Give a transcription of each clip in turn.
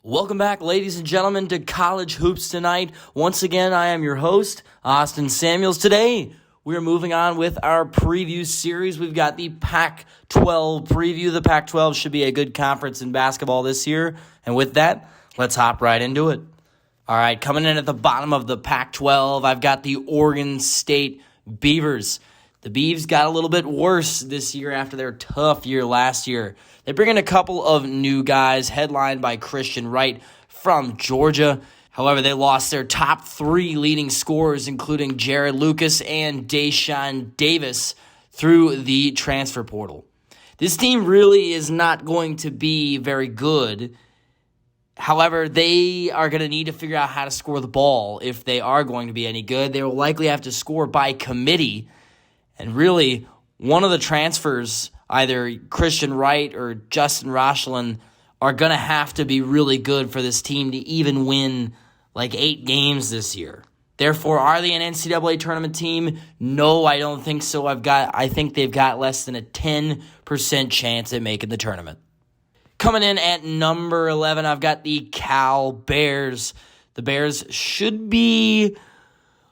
Welcome back, ladies and gentlemen, to College Hoops Tonight. Once again, I am your host, Austin Samuels. Today, we are moving on with our preview series. We've got the Pac-12 preview. The Pac-12 should be a good conference in basketball this year. And with that, let's hop right into it. All right, coming in at the bottom of the Pac-12, I've got the Oregon State Beavers. The Beavs got a little bit worse this year after their tough year last year. They bring in a couple of new guys, headlined by Christian Wright from Georgia. However, they lost their top three leading scorers, including Jared Lucas and Deshaun Davis, through the transfer portal. This team really is not going to be very good. However, they are going to need to figure out how to score the ball if they are going to be any good. They will likely have to score by committee. And really, one of the transfers, either Christian Wright or Justin Rochlin, are going to have to be really good for this team to even win like 8 games this year. Therefore, are they an NCAA tournament team? No, I don't think so. I think they've got less than a 10% chance at making the tournament. Coming in at number 11, I've got the Cal Bears. The Bears should be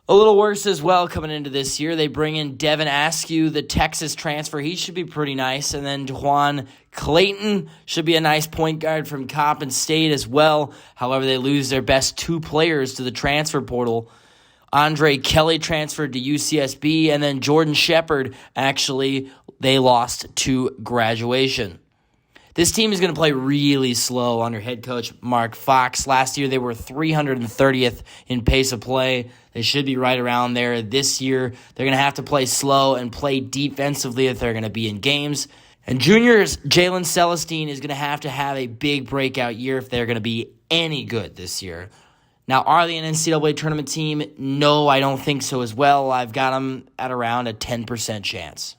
a little worse as well coming into this year. They bring in Devin Askew, the Texas transfer. He should be pretty nice. And then Juan Clayton should be a nice point guard from Coppin State as well. However, they lose their best 2 players to the transfer portal. Andre Kelly transferred to UCSB, and then Jordan Shepard, actually, they lost to graduation. This team is going to play really slow under head coach Mark Fox. Last year, they were 330th in pace of play. They should be right around there. This year, they're going to have to play slow and play defensively if they're going to be in games. And juniors, Jalen Celestine is going to have a big breakout year if they're going to be any good this year. Now, are they an NCAA tournament team? No, I don't think so as well. I've got them at around a 10% chance.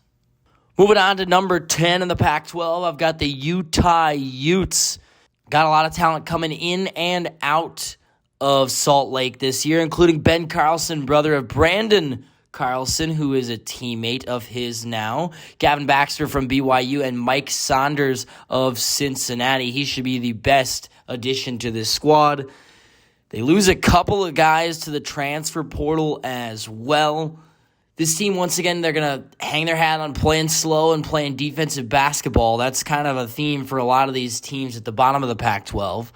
Moving on to number 10 in the Pac-12, I've got the Utah Utes. Got a lot of talent coming in and out of Salt Lake this year, including Ben Carlson, brother of Brandon Carlson, who is a teammate of his now. Gavin Baxter from BYU and Mike Saunders of Cincinnati. He should be the best addition to this squad. They lose a couple of guys to the transfer portal as well. This team, once again, they're going to hang their hat on playing slow and playing defensive basketball. That's kind of a theme for a lot of these teams at the bottom of the Pac-12.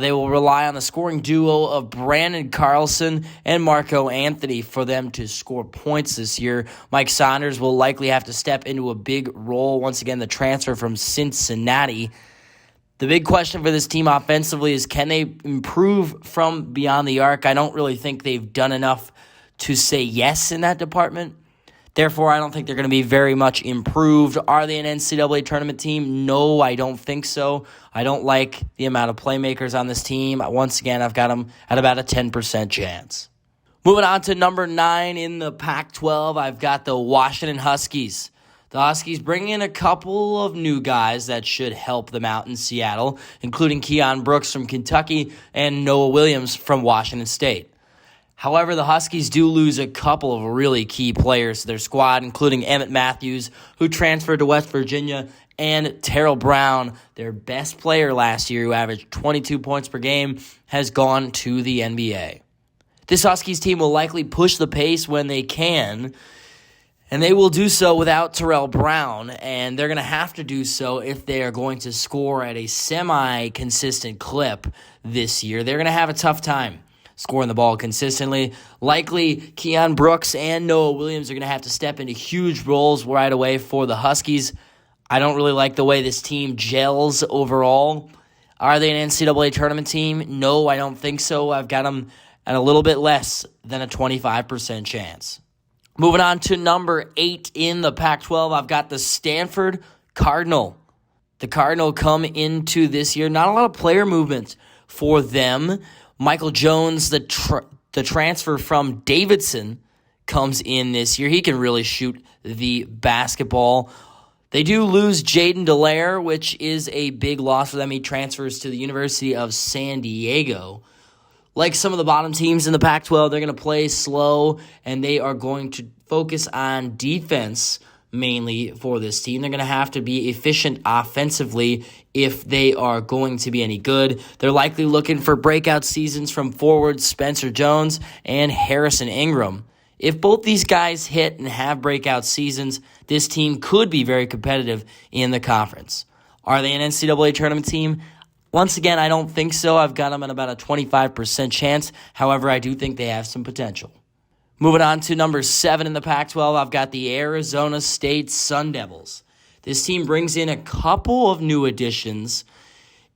They will rely on the scoring duo of Brandon Carlson and Marco Anthony for them to score points this year. Mike Saunders will likely have to step into a big role. Once again, the transfer from Cincinnati. The big question for this team offensively is, can they improve from beyond the arc? I don't really think they've done enough to say yes in that department. Therefore, I don't think they're going to be very much improved. Are they an NCAA tournament team? No, I don't think so. I don't like the amount of playmakers on this team. Once again, I've got them at about a 10% chance. Moving on to number 9 in the Pac-12, I've got the Washington Huskies. The Huskies bring in a couple of new guys that should help them out in Seattle, including Keon Brooks from Kentucky and Noah Williams from Washington State. However, the Huskies do lose a couple of really key players to their squad, including Emmett Matthews, who transferred to West Virginia, and Terrell Brown, their best player last year, who averaged 22 points per game, has gone to the NBA. This Huskies team will likely push the pace when they can, and they will do so without Terrell Brown, and they're going to have to do so if they are going to score at a semi-consistent clip this year. They're going to have a tough time scoring the ball consistently. Likely, Keon Brooks and Noah Williams are going to have to step into huge roles right away for the Huskies. I don't really like the way this team gels overall. Are they an NCAA tournament team? No, I don't think so. I've got them at a little bit less than a 25% chance. Moving on to number 8 in the Pac-12, I've got the Stanford Cardinal. The Cardinal come into this year, not a lot of player movement for them. Michael Jones, the transfer from Davidson, comes in this year. He can really shoot the basketball. They do lose Jaden Dallaire, which is a big loss for them. He transfers to the University of San Diego. Like some of the bottom teams in the Pac-12, they're going to play slow, and they are going to focus on defense mainly for this team. They're going to have to be efficient offensively if they are going to be any good. They're likely looking for breakout seasons from forwards Spencer Jones and Harrison Ingram. If both these guys hit and have breakout seasons, this team could be very competitive in the conference. Are they an NCAA tournament team? Once again, I don't think so. I've got them at about a 25% chance. However, I do think they have some potential. Moving on to number 7 in the Pac-12, I've got the Arizona State Sun Devils. This team brings in a couple of new additions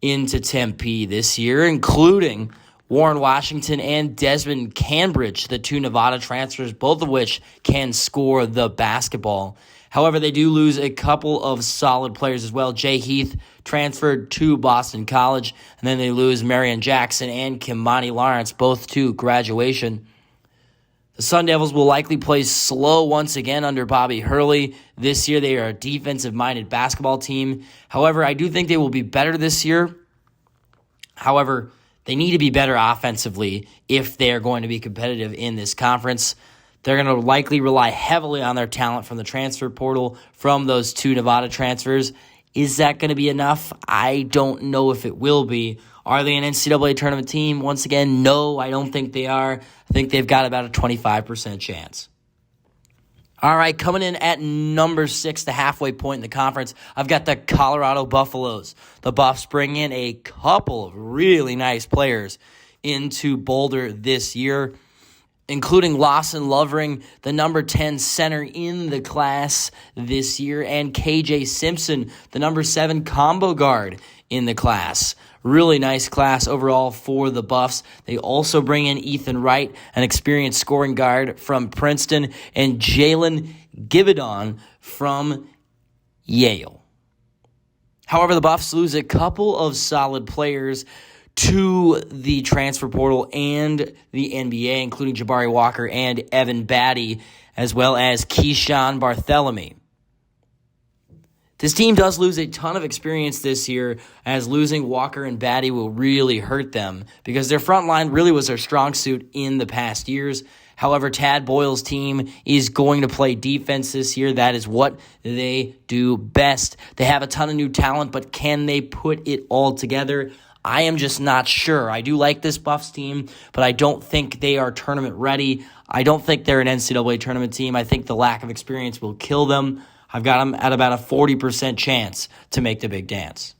into Tempe this year, including Warren Washington and Desmond Cambridge, the 2 Nevada transfers, both of which can score the basketball. However, they do lose a couple of solid players as well. Jay Heath transferred to Boston College, and then they lose Marion Jackson and Kimani Lawrence, both to graduation. The Sun Devils will likely play slow once again under Bobby Hurley. This year, they are a defensive-minded basketball team. However, I do think they will be better this year. However, they need to be better offensively if they are going to be competitive in this conference. They're going to likely rely heavily on their talent from the transfer portal from those 2 Nevada transfers. Is that going to be enough? I don't know if it will be. Are they an NCAA tournament team? Once again, no, I don't think they are. I think they've got about a 25% chance. All right, coming in at number 6, the halfway point in the conference, I've got the Colorado Buffaloes. The Buffs bring in a couple of really nice players into Boulder this year, including Lawson Lovering, the number 10 center in the class this year, and KJ Simpson, the number 7 combo guard in the class. Really nice class overall for the Buffs. They also bring in Ethan Wright, an experienced scoring guard from Princeton, and Jalen Gibadon from Yale. However, the Buffs lose a couple of solid players to the transfer portal and the NBA, including Jabari Walker and Evan Batty, as well as Keyshawn Barthélemy. This team does lose a ton of experience this year, as losing Walker and Batty will really hurt them because their front line really was their strong suit in the past years. However, Tad Boyle's team is going to play defense this year. That is what they do best. They have a ton of new talent, but can they put it all together? I am just not sure. I do like this Buffs team, but I don't think they are tournament ready. I don't think they're an NCAA tournament team. I think the lack of experience will kill them. I've got them at about a 40% chance to make the big dance.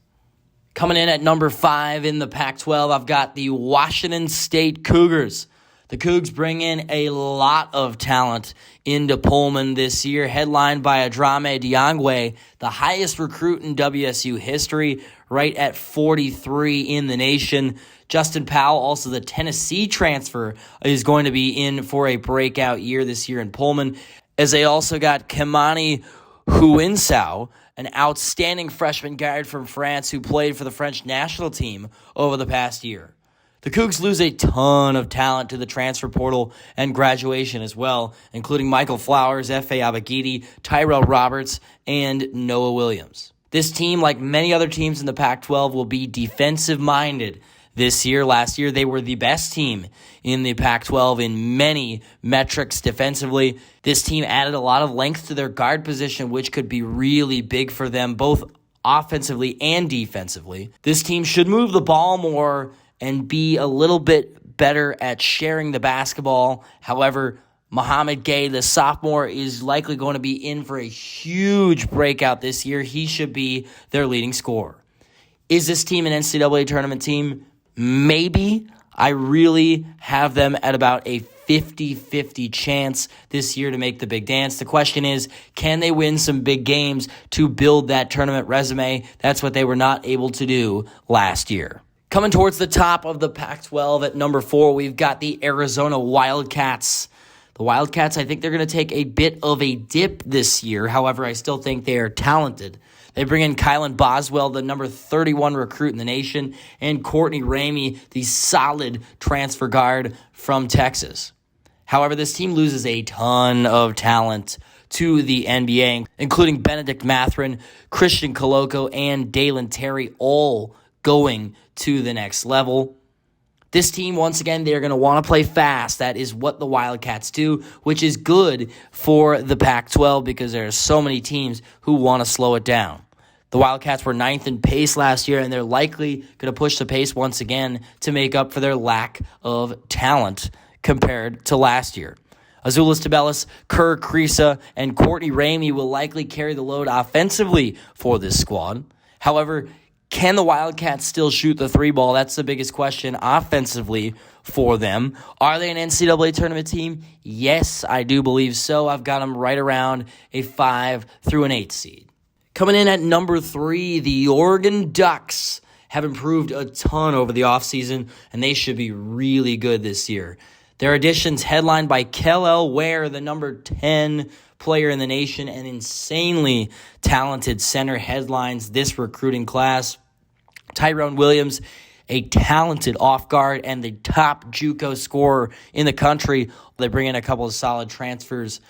Coming in at number 5 in the Pac-12, I've got the Washington State Cougars. The Cougs bring in a lot of talent into Pullman this year, headlined by Adrame Diangwe, the highest recruit in WSU history, right at 43 in the nation. Justin Powell, also the Tennessee transfer, is going to be in for a breakout year this year in Pullman, as they also got Kimani Huinsao, an outstanding freshman guard from France who played for the French national team over the past year. The Cougs lose a ton of talent to the transfer portal and graduation as well, including Michael Flowers, F.A. Abagidi, Tyrell Roberts, and Noah Williams. This team, like many other teams in the Pac-12, will be defensive-minded this year. Last year, they were the best team in the Pac-12 in many metrics defensively. This team added a lot of length to their guard position, which could be really big for them, both offensively and defensively. This team should move the ball more and be a little bit better at sharing the basketball. However, Mohamed Gay, the sophomore, is likely going to be in for a huge breakout this year. He should be their leading scorer. Is this team an NCAA tournament team? Maybe. I really have them at about a 50-50 chance this year to make the big dance. The question is, can they win some big games to build that tournament resume? That's what they were not able to do last year. Coming towards the top of the Pac-12 at number 4, we've got the Arizona Wildcats. The Wildcats, I think they're going to take a bit of a dip this year. However, I still think they are talented. They bring in Kylan Boswell, the number 31 recruit in the nation, and Courtney Ramey, the solid transfer guard from Texas. However, this team loses a ton of talent to the NBA, including Benedict Mathurin, Christian Coloco, and Dalen Terry, all going to the next level. This team, once again, they're going to want to play fast. That is what the Wildcats do, which is good for the Pac-12 because there are so many teams who want to slow it down. The Wildcats were 9th in pace last year, and they're likely going to push the pace once again to make up for their lack of talent compared to last year. Azuolas Tubelis, Kerr Kriisa, and Courtney Ramey will likely carry the load offensively for this squad. However, can the Wildcats still shoot the three ball? That's the biggest question offensively for them. Are they an NCAA tournament team? Yes, I do believe so. I've got them right around a 5 through an 8 seed. Coming in at number 3, the Oregon Ducks have improved a ton over the offseason, and they should be really good this year. Their additions headlined by Kel Ware, the number 10 player in the nation, and insanely talented center headlines this recruiting class. Tyrone Williams, a talented off guard and the top JUCO scorer in the country. They bring in a couple of solid transfers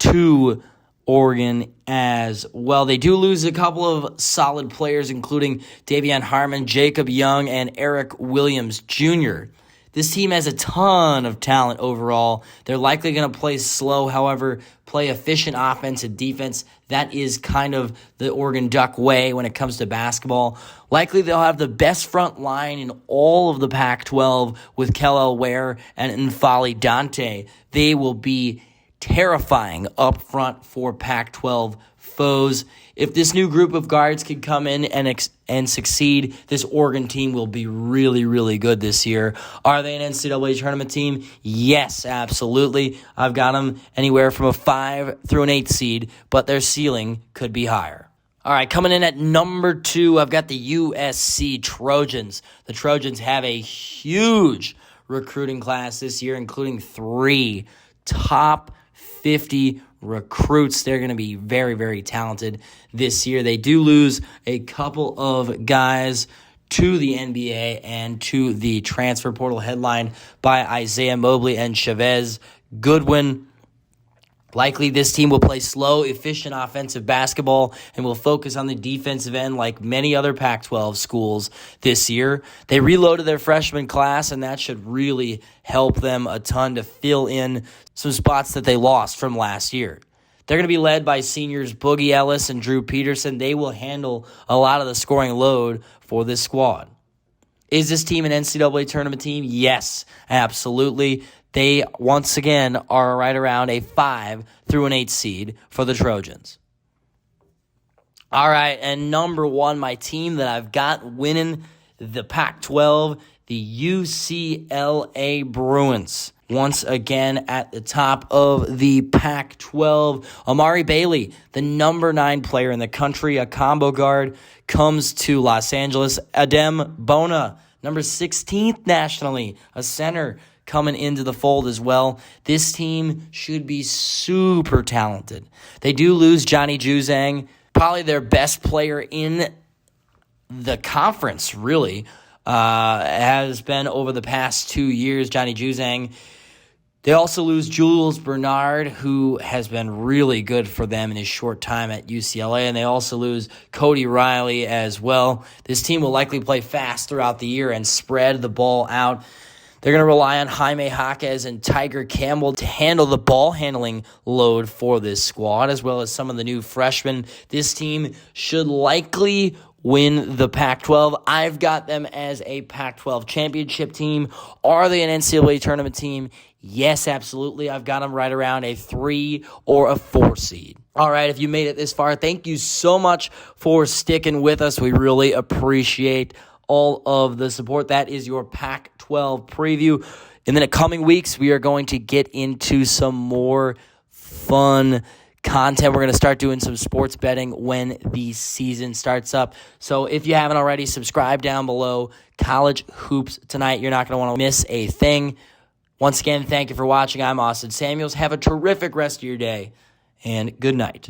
to Oregon as well. They do lose a couple of solid players, including Davion Harmon, Jacob Young, and Eric Williams Jr. This team has a ton of talent overall. They're likely going to play slow, however, play efficient offense and defense. That is kind of the Oregon Duck way when it comes to basketball. Likely they'll have the best front line in all of the Pac-12 with Kel Ware and N'Faly Dante. They will be terrifying up front for Pac-12 foes. If this new group of guards can come in and succeed, this Oregon team will be really, really good this year. Are they an NCAA tournament team? Yes, absolutely. I've got them anywhere from a 5 through an 8 seed, but their ceiling could be higher. All right, coming in at number 2, I've got the USC Trojans. The Trojans have a huge recruiting class this year, including 3 top 50 recruits. They're going to be very, very talented this year. They do lose a couple of guys to the NBA and to the transfer portal, headlined by Isaiah Mobley and Chavez Goodwin. Likely this team will play slow, efficient offensive basketball and will focus on the defensive end like many other Pac-12 schools this year. They reloaded their freshman class, and that should really help them a ton to fill in some spots that they lost from last year. They're going to be led by seniors Boogie Ellis and Drew Peterson. They will handle a lot of the scoring load for this squad. Is this team an NCAA tournament team? Yes, absolutely. They, once again, are right around a 5 through an 8 seed for the Trojans. All right, and number 1, my team that I've got winning the Pac-12, the UCLA Bruins. Once again at the top of the Pac-12, Amari Bailey, the number 9 player in the country, a combo guard, comes to Los Angeles. Adem Bona, number 16th nationally, a center, coming into the fold as well. This team should be super talented. They do lose Johnny Juzang, probably their best player in the conference, really, has been over the past 2 years, Johnny Juzang. They also lose Jules Bernard, who has been really good for them in his short time at UCLA, and they also lose Cody Riley as well. This team will likely play fast throughout the year and spread the ball out. They're going to rely on Jaime Jaquez and Tiger Campbell to handle the ball handling load for this squad, as well as some of the new freshmen. This team should likely win the Pac-12. I've got them as a Pac-12 championship team. Are they an NCAA tournament team? Yes, absolutely. I've got them right around a 3 or a 4 seed. All right, if you made it this far, thank you so much for sticking with us. We really appreciate all of the support. That is your Pac-12 preview. In the coming weeks, we are going to get into some more fun content. We're going to start doing some sports betting when the season starts up. So if you haven't already, subscribe down below. College Hoops Tonight. You're not going to want to miss a thing. Once again, thank you for watching. I'm Austin Samuels. Have a terrific rest of your day, and good night.